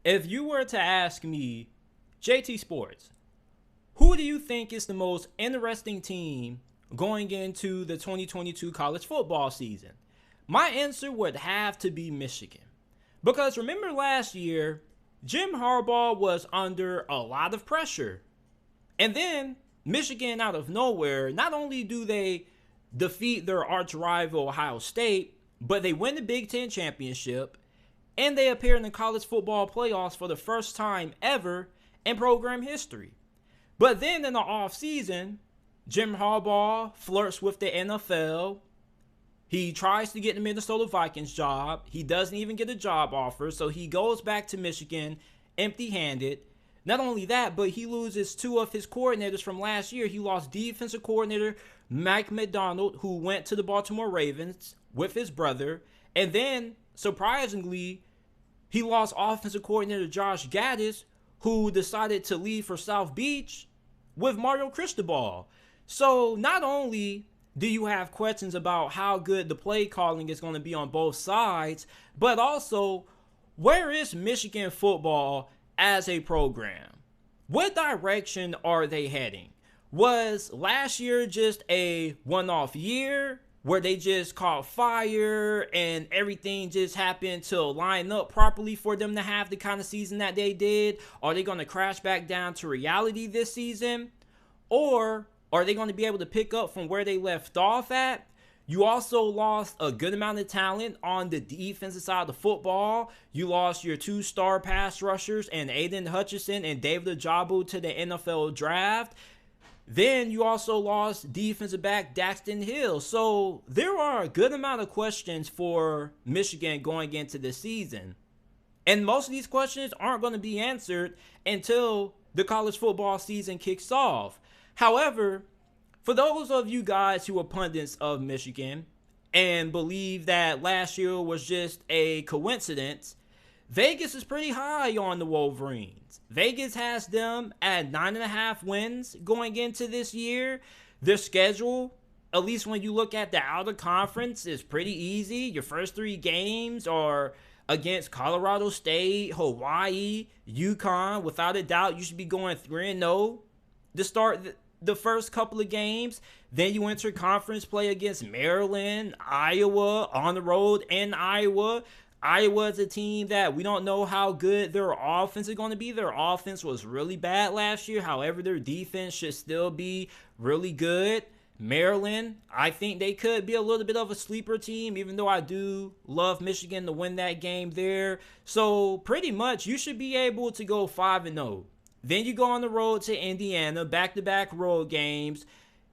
If you were to ask me, JT Sports, who do you think is the most interesting team going into the 2022 college football season? My answer would have to be Michigan. Because remember last year, Jim Harbaugh was under a lot of pressure. And then Michigan, out of nowhere, not only do they defeat their arch rival Ohio State, but they win the Big Ten championship, and they appear in the college football playoffs for the first time ever in program history. But then in the offseason, Jim Harbaugh flirts with the NFL. He tries to get the Minnesota Vikings job. He doesn't even get a job offer, so he goes back to Michigan empty-handed. Not only that, but he loses two of his coordinators from last year. He lost defensive coordinator Mike Macdonald, who went to the Baltimore Ravens with his brother. And then, surprisingly, he lost offensive coordinator Josh Gaddis, who decided to leave for South Beach with Mario Cristobal. So not only do you have questions about how good the play calling is going to be on both sides, but also, where is Michigan football as a program? What direction are they heading? Was last year just a one-off year where they just caught fire and everything just happened to line up properly for them to have the kind of season that they did? Are they going to crash back down to reality this season? Or are they going to be able to pick up from where they left off at? You also lost a good amount of talent on the defensive side of the football. You lost your two-star pass rushers and Aidan Hutchinson and David Ojabo to the NFL draft. Then you also lost defensive back Daxton Hill. So there are a good amount of questions for Michigan going into the season. And most of these questions aren't going to be answered until the college football season kicks off. However, for those of you guys who are pundits of Michigan and believe that last year was just a coincidence, Vegas is pretty high on the Wolverines. Vegas has them at 9.5 wins going into this year. Their schedule, at least when you look at the outer conference, is pretty easy. Your first 3 games are against Colorado State, Hawaii, UConn. Without a doubt, you should be going 3-0 to start the first couple of games. Then you enter conference play against Maryland, Iowa, on the road in Iowa. Iowa is a team that we don't know how good their offense is going to be. Their offense was really bad last year. However, their defense should still be really good. Maryland, I think they could be a little bit of a sleeper team, even though I do love Michigan to win that game there. So pretty much you should be able to go 5-0. Then you go on the road to Indiana, back-to-back road games.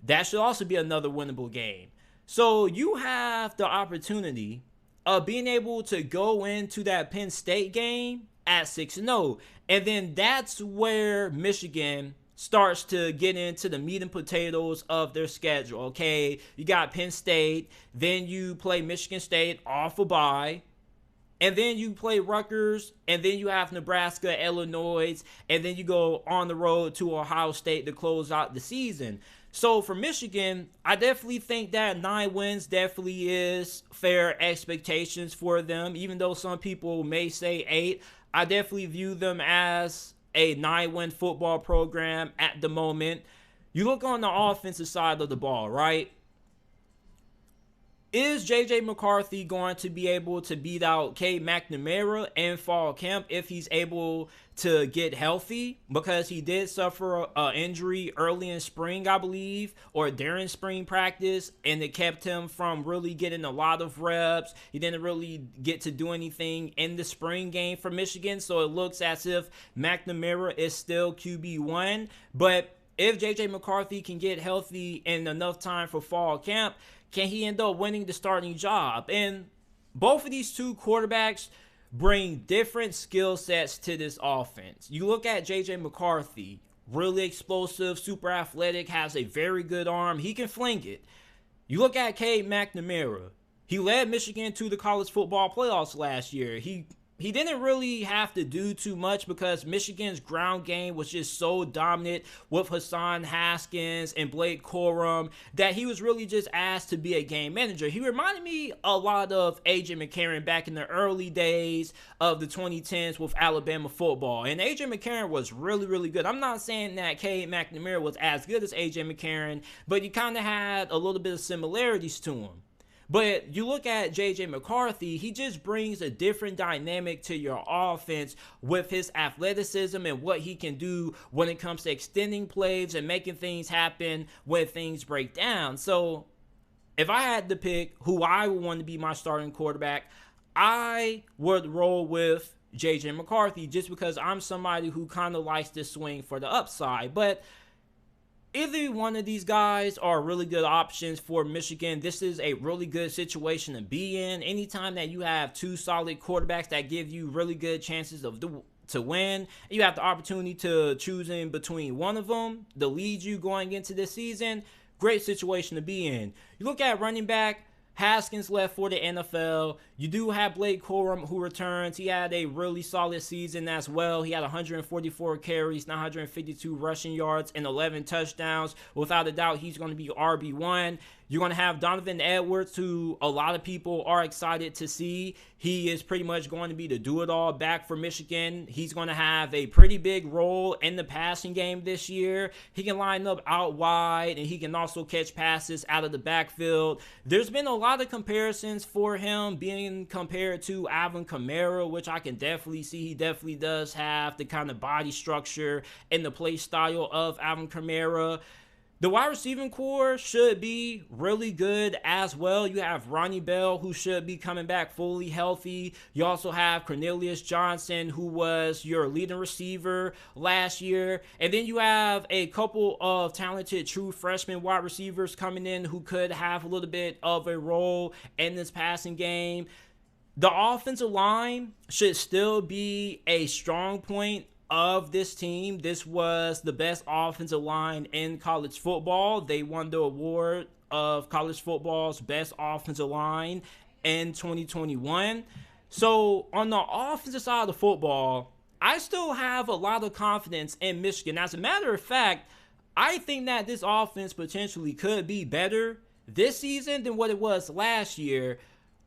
That should also be another winnable game. So you have the opportunity of being able to go into that Penn State game at 6-0. And then that's where Michigan starts to get into the meat and potatoes of their schedule, okay? You got Penn State, then you play Michigan State off a bye, and then you play Rutgers, and then you have Nebraska, Illinois, and then you go on the road to Ohio State to close out the season. So for Michigan, I definitely think that 9 wins definitely is fair expectations for them. Even though some people may say 8, I definitely view them as a 9-win football program at the moment. You look on the offensive side of the ball, right? Is JJ McCarthy going to be able to beat out Cade Mcnamara in fall camp if he's able to get healthy? Because he did suffer an injury early in spring, I believe, or during spring practice, and it kept him from really getting a lot of reps. He didn't really get to do anything in the spring game for Michigan, so it looks as if McNamara is still QB1. But if JJ McCarthy can get healthy in enough time for fall camp, can he end up winning the starting job? And both of these two quarterbacks bring different skill sets to this offense. You look at JJ McCarthy, really explosive, super athletic, has a very good arm. He can fling it. You look at Cade McNamara. He led Michigan to the college football playoffs last year. He he didn't really have to do too much because Michigan's ground game was just so dominant with Hassan Haskins and Blake Corum that he was really just asked to be a game manager. He reminded me a lot of AJ McCarron back in the early days of the 2010s with Alabama football. And AJ McCarron was really, really good. I'm not saying that Cade McNamara was as good as AJ McCarron, but you kind of had a little bit of similarities to him. But you look at JJ McCarthy, he just brings a different dynamic to your offense with his athleticism and what he can do when it comes to extending plays and making things happen when things break down. So if I had to pick who I would want to be my starting quarterback, I would roll with JJ McCarthy just because I'm somebody who kind of likes to swing for the upside. But either one of these guys are really good options for Michigan. This is a really good situation to be in. Anytime that you have two solid quarterbacks that give you really good chances to win, you have the opportunity to choose in between one of them to lead you going into this season. Great situation to be in. You look at running back, Haskins left for the NFL. You do have Blake Corum who returns. He had a really solid season as well. He had 144 carries, 952 rushing yards, and 11 touchdowns. Without a doubt, he's going to be RB1. You're going to have Donovan Edwards, who a lot of people are excited to see. He is pretty much going to be the do-it-all back for Michigan. He's going to have a pretty big role in the passing game this year. He can line up out wide, and he can also catch passes out of the backfield. There's been a lot of comparisons for him being compared to Alvin Kamara, which I can definitely see. He definitely does have the kind of body structure and the play style of Alvin Kamara. The wide receiving core should be really good as well. You have Ronnie Bell, who should be coming back fully healthy. You also have Cornelius Johnson, who was your leading receiver last year. And then you have a couple of talented true freshman wide receivers coming in who could have a little bit of a role in this passing game. The offensive line should still be a strong point of this team. This was the best offensive line in college football. They won the award of college football's best offensive line in 2021. So on the offensive side of the football, I still have a lot of confidence in Michigan. As a matter of fact, I think that this offense potentially could be better this season than what it was last year,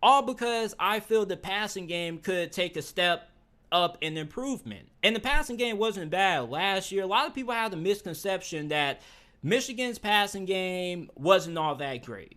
all because I feel the passing game could take a step up in improvement. And the passing game wasn't bad last year. A lot of people have the misconception that Michigan's passing game wasn't all that great,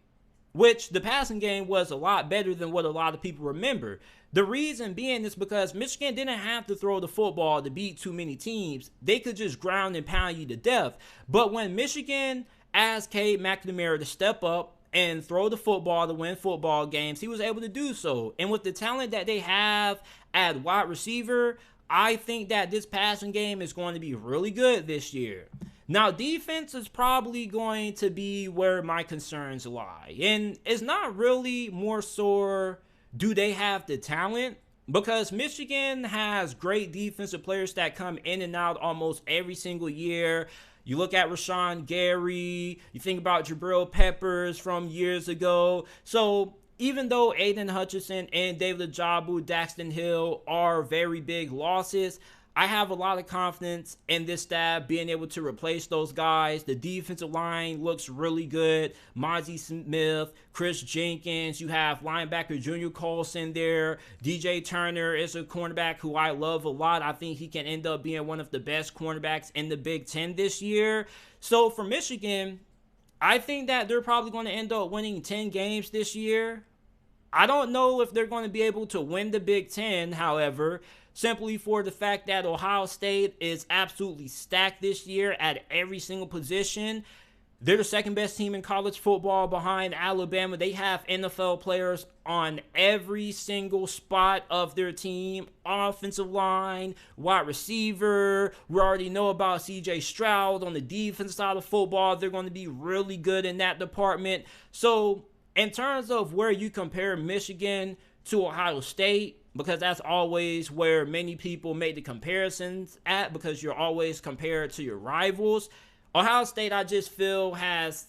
which the passing game was a lot better than what a lot of people remember. The reason being is because Michigan didn't have to throw the football to beat too many teams. They could just ground and pound you to death. But when Michigan asked Cade McNamara to step up and throw the football to win football games, he was able to do so. And with the talent that they have at wide receiver, I think that this passing game is going to be really good this year. Now, defense is probably going to be where my concerns lie. And it's not really more so do they have the talent, because Michigan has great defensive players that come in and out almost every single year. You look at Rashawn Gary, you think about Jabril Peppers from years ago. So even though Aidan Hutchinson and David Ojabo, Daxton Hill are very big losses, I have a lot of confidence in this staff being able to replace those guys. The defensive line looks really good. Mozzie Smith, Chris Jenkins. You have linebacker Junior Colson there. DJ Turner is a cornerback who I love a lot. I think he can end up being one of the best cornerbacks in the Big Ten this year. So for Michigan, I think that they're probably going to end up winning 10 games this year. I don't know if they're going to be able to win the Big Ten, however, simply for the fact that Ohio State is absolutely stacked this year at every single position. They're the second best team in college football behind Alabama. They have NFL players on every single spot of their team. Offensive line, wide receiver. We already know about CJ Stroud on the defense side of football. They're going to be really good in that department. So in terms of where you compare Michigan to Ohio State, because that's always where many people make the comparisons at, because you're always compared to your rivals. Ohio State, I just feel, has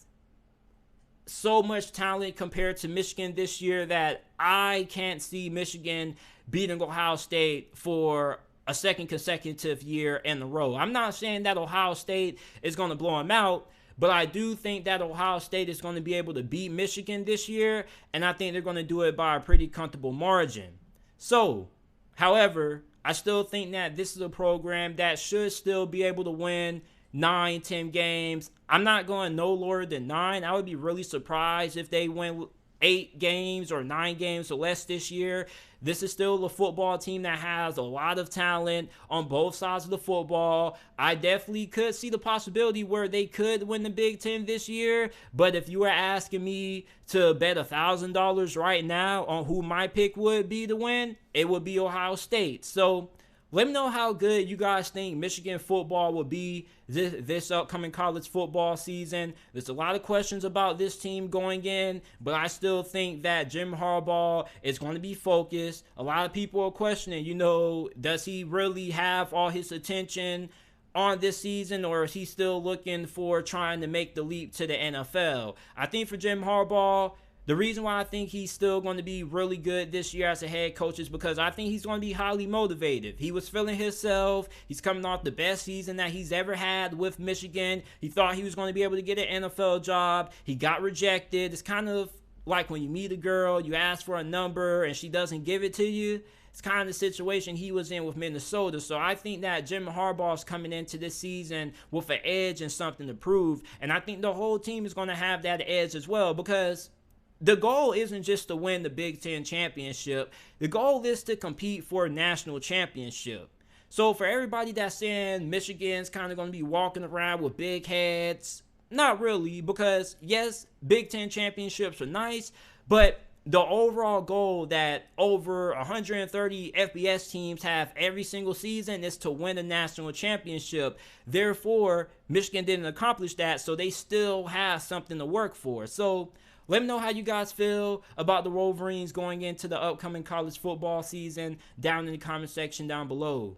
so much talent compared to Michigan this year that I can't see Michigan beating Ohio State for a second consecutive year in a row. I'm not saying that Ohio State is going to blow them out, but I do think that Ohio State is going to be able to beat Michigan this year, and I think they're going to do it by a pretty comfortable margin. So, however, I still think that this is a program that should still be able to win 9, 10 games. I'm not going no lower than 9. I would be really surprised if they win 8 games or 9 games or less this year. This is still a football team that has a lot of talent on both sides of the football. I definitely could see the possibility where they could win the Big Ten this year. But if you were asking me to bet $1,000 right now on who my pick would be to win, it would be Ohio State. So let me know how good you guys think Michigan football will be this upcoming college football season. There's a lot of questions about this team going in, but I still think that Jim Harbaugh is going to be focused. A lot of people are questioning, does he really have all his attention on this season, or is he still looking for trying to make the leap to the NFL? I think for Jim Harbaugh, the reason why I think he's still going to be really good this year as a head coach is because I think he's going to be highly motivated. He was feeling himself. He's coming off the best season that he's ever had with Michigan. He thought he was going to be able to get an NFL job. He got rejected. It's kind of like when you meet a girl, you ask for a number, and she doesn't give it to you. It's kind of the situation he was in with Minnesota. So I think that Jim Harbaugh is coming into this season with an edge and something to prove. And I think the whole team is going to have that edge as well, because the goal isn't just to win the Big Ten championship. The goal is to compete for a national championship. So for everybody that's saying Michigan's kind of going to be walking around with big heads, not really, because yes, Big Ten championships are nice, but the overall goal that over 130 FBS teams have every single season is to win a national championship. Therefore, Michigan didn't accomplish that, so they still have something to work for. So let me know how you guys feel about the Wolverines going into the upcoming college football season down in the comment section down below.